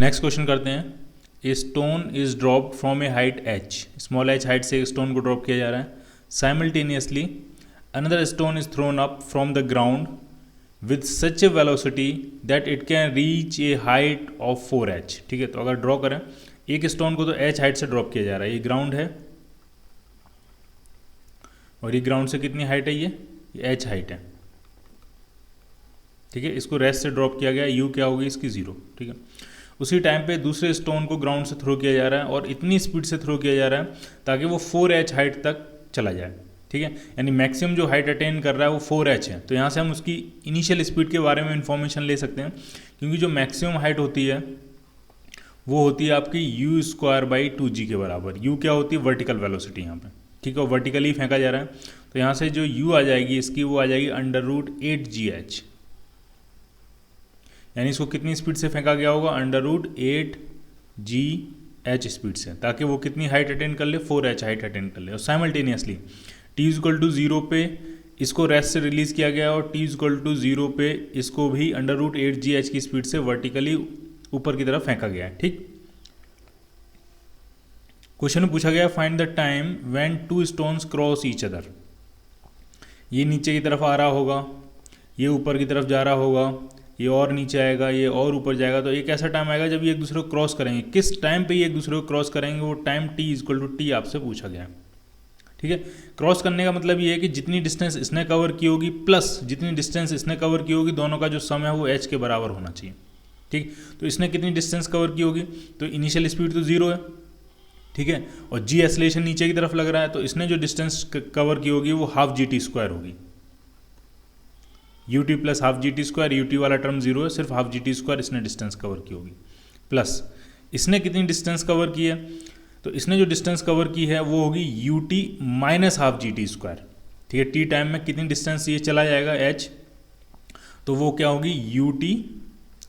Next question करते हैं। A stone is dropped from A height h, small h height से एक stone को ड्रॉप किया जा रहा है। Simultaneously another stone is throne up from the ground with such A velocity that it can reach a height of 4h। ठीक है, तो अगर ड्रॉ करें एक स्टोन को तो h हाइट से ड्रॉप किया जा रहा है, ये ग्राउंड है और ये ग्राउंड से कितनी हाइट है, ये h हाइट है। ठीक है, इसको रेस्ट से ड्रॉप किया गया, u क्या होगी इसकी 0। ठीक है, उसी टाइम पे दूसरे स्टोन को ग्राउंड से थ्रो किया जा रहा है और इतनी स्पीड से थ्रो किया जा रहा है ताकि वो 4h हाइट तक चला जाए। ठीक है, यानी मैक्सिमम जो हाइट अटेन कर रहा है वो 4h है। तो यहाँ से हम उसकी इनिशियल स्पीड के बारे में इंफॉर्मेशन ले सकते हैं, क्योंकि जो मैक्सिमम हाइट होती है वो होती है आपकी u²/2g के बराबर। u क्या होती है, वर्टिकल वेलोसिटी यहाँ पे। ठीक है, वर्टिकली फेंका जा रहा है, तो यहाँ से जो u आ जाएगी इसकी वो आ जाएगी √8gh, यानी इसको कितनी स्पीड से फेंका गया होगा, √8gh स्पीड से, ताकि वो कितनी हाइट अटेन कर ले, 4h हाइट अटेन कर ले। और साइमल्टेनियसली t=0 पे इसको रेस्ट से रिलीज किया गया और t=0 पे इसको भी √8gh की स्पीड से वर्टिकली ऊपर की तरफ फेंका गया है। ठीक, क्वेश्चन में पूछा गया find the time when 2 stones cross each other. ये नीचे की तरफ आ रहा होगा, ये ऊपर की तरफ जा रहा होगा, ये और नीचे आएगा, ये और ऊपर जाएगा, तो एक ऐसा टाइम आएगा जब ये एक दूसरे को क्रॉस करेंगे। किस टाइम पे ये एक दूसरे को क्रॉस करेंगे, वो टाइम t=t आपसे पूछा गया है। ठीक है, क्रॉस करने का मतलब ये है कि जितनी डिस्टेंस इसने कवर की होगी प्लस जितनी डिस्टेंस इसने कवर की होगी, दोनों का जो सम है वो h के बराबर होना चाहिए। ठीक, तो इसने कितनी डिस्टेंस कवर की होगी, तो इनिशियल स्पीड तो 0 है। ठीक है, और g एक्सेलरेशन नीचे की तरफ लग रहा है, तो इसने जो डिस्टेंस कवर की होगी वो ½ होगी, ut + ½ ut वाला टर्म 0 है, सिर्फ ½ इसने डिस्टेंस कवर की होगी। प्लस इसने कितनी डिस्टेंस कवर की है, तो इसने जो डिस्टेंस कवर की है वो होगी ut - ½ ठीक है, t टाइम में कितनी डिस्टेंस ये चला जाएगा h, तो वो क्या होगी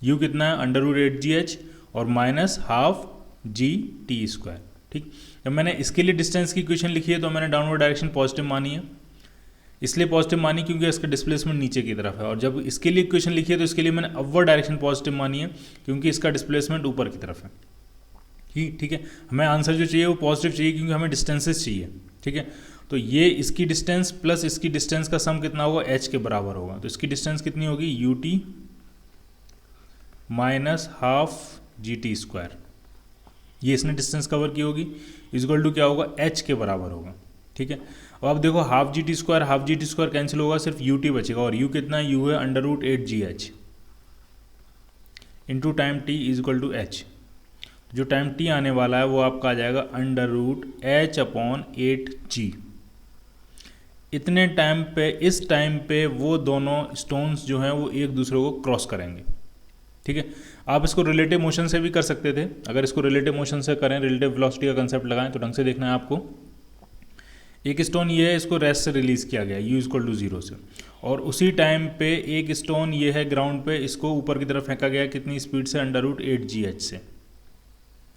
u कितना है √8gh और -½gt²। ठीक, जब मैंने इसके लिए डिस्टेंस की इक्वेशन लिखी है तो मैंने डाउनवर्ड डायरेक्शन पॉजिटिव मानी है, इसलिए पॉजिटिव मानी क्योंकि इसका डिस्प्लेसमेंट नीचे की तरफ है। और जब इसके लिए इक्वेशन लिखी है तो इसके लिए मैंने अपवर्ड डायरेक्शन पॉजिटिव मानी है क्योंकि इसका डिस्प्लेसमेंट ऊपर की तरफ है। ठीक है, हमें आंसर जो चाहिए वो पॉजिटिव चाहिए क्योंकि हमें डिस्टेंसेस चाहिए। ठीक है, तो ये इसकी डिस्टेंस प्लस इसकी डिस्टेंस का सम कितना होगा, h के बराबर होगा। तो इसकी डिस्टेंस कितनी होगी, ut - ½ gt², ये इसने डिस्टेंस कवर की होगी, इक्वल टू क्या होगा, h के बराबर होगा। ठीक है, और अब देखो ½ gt² कैंसिल होगा, सिर्फ ut बचेगा और u कितना है, u है √8gh into time t =h। जो टाइम t आने वाला है वो आपका आ जाएगा √h/8g। इतने टाइम पे, इस टाइम पे वो दोनों स्टोन्स जो हैं वो एक दूसरे को क्रॉस करेंगे। ठीक है, आप इसको रिलेटिव मोशन से भी कर सकते थे। अगर इसको रिलेटिव मोशन से करें, रिलेटिव वेलोसिटी का कंसेप्ट लगाएं तो ढंग से देखना है आपको। एक स्टोन ये है, इसको रेस्ट से रिलीज किया गया u = 0 से, और उसी टाइम पे एक स्टोन ये है ग्राउंड पे, इसको ऊपर की तरफ फेंका गया कितनी स्पीड से, √8gh से।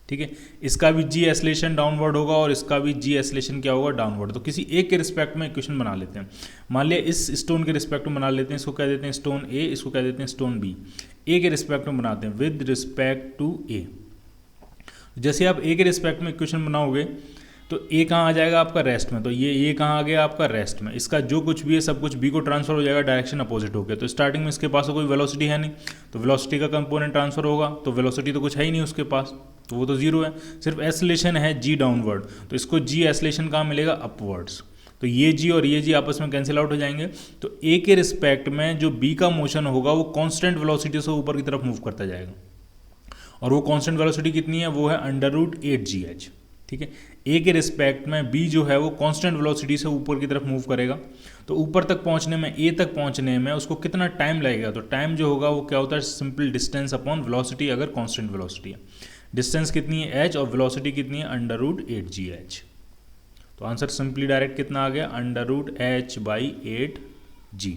ठीक है, इसका भी g एस्लेशन डाउनवर्ड होगा और इसका भी g एस्लेशन क्या होगा, डाउनवर्ड। तो किसी एक के रिस्पेक्ट में इक्वेशन बना लेते हैं। मान लिया इस स्टोन के रिस्पेक्ट में बना लेते हैं, इसको कह देते हैं स्टोन a, इसको कह देते हैं स्टोन b। a के रिस्पेक्ट में बनाते हैं विद रिस्पेक्ट टू a। जैसे आप a के रिस्पेक्ट में इक्वेशन बनाओगे तो a कहाँ आ जाएगा आपका, रेस्ट में, तो ये a कहाँ आ गया आपका, रेस्ट में। इसका जो कुछ भी है सब कुछ b को ट्रांसफर हो जाएगा डायरेक्शन अपोजिट होकर। तो स्टार्टिंग में इसके पास कोई वेलोसिटी है नहीं, तो वेलोसिटी का कंपोनेंट ट्रांसफर होगा, तो वेलोसिटी तो कुछ है ही नहीं उसके पास, तो वो तो 0 है, सिर्फ एस्लेशन है g डाउनवर्ड। तो इसको g एस्लेशन कहाँ मिलेगा, अपवर्ड्स। तो ये g और ये g आपस में कैंसिल आउट हो जाएंगे। तो a के रिस्पेक्ट में जो b का मोशन होगा वो कॉन्स्टेंट वेलोसिटी से ऊपर की तरफ मूव करता जाएगा, और वो कॉन्स्टेंट वेलोसिटी कितनी है, वो है √8gh। ठीक है, a के रिस्पेक्ट में b जो है वो कांस्टेंट वेलोसिटी से ऊपर की तरफ मूव करेगा। तो ऊपर तक पहुंचने में, a तक पहुंचने में उसको कितना टाइम लगेगा, तो टाइम जो होगा वो क्या होता है, सिंपल डिस्टेंस अपॉन वेलोसिटी, अगर कांस्टेंट वेलोसिटी है। डिस्टेंस कितनी है h और वेलोसिटी कितनी है, √8gh। तो आंसर सिंपली डायरेक्ट कितना आ गया, √h/8g।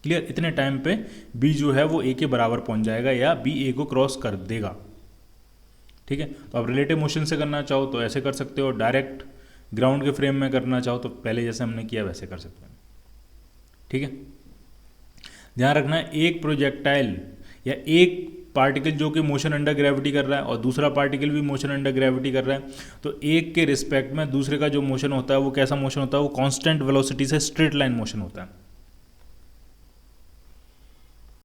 क्लियर, इतने टाइम पे b जो है वो a के बराबर पहुंच जाएगा या b a को क्रॉस कर देगा। ठीक है, तो आप रिलेटिव मोशन से करना चाहो तो ऐसे कर सकते हो, डायरेक्ट ग्राउंड के फ्रेम में करना चाहो तो पहले जैसे हमने किया वैसे कर सकते हैं। ठीक है, ध्यान रखना है एक प्रोजेक्टाइल या एक पार्टिकल जो कि मोशन अंडर ग्रेविटी कर रहा है और दूसरा पार्टिकल भी मोशन अंडर ग्रेविटी कर रहा है, तो एक के रिस्पेक्ट में दूसरे का जो मोशन होता है वो कैसा मोशन होता है, वो कांस्टेंट वेलोसिटी से स्ट्रेट लाइन मोशन होता है।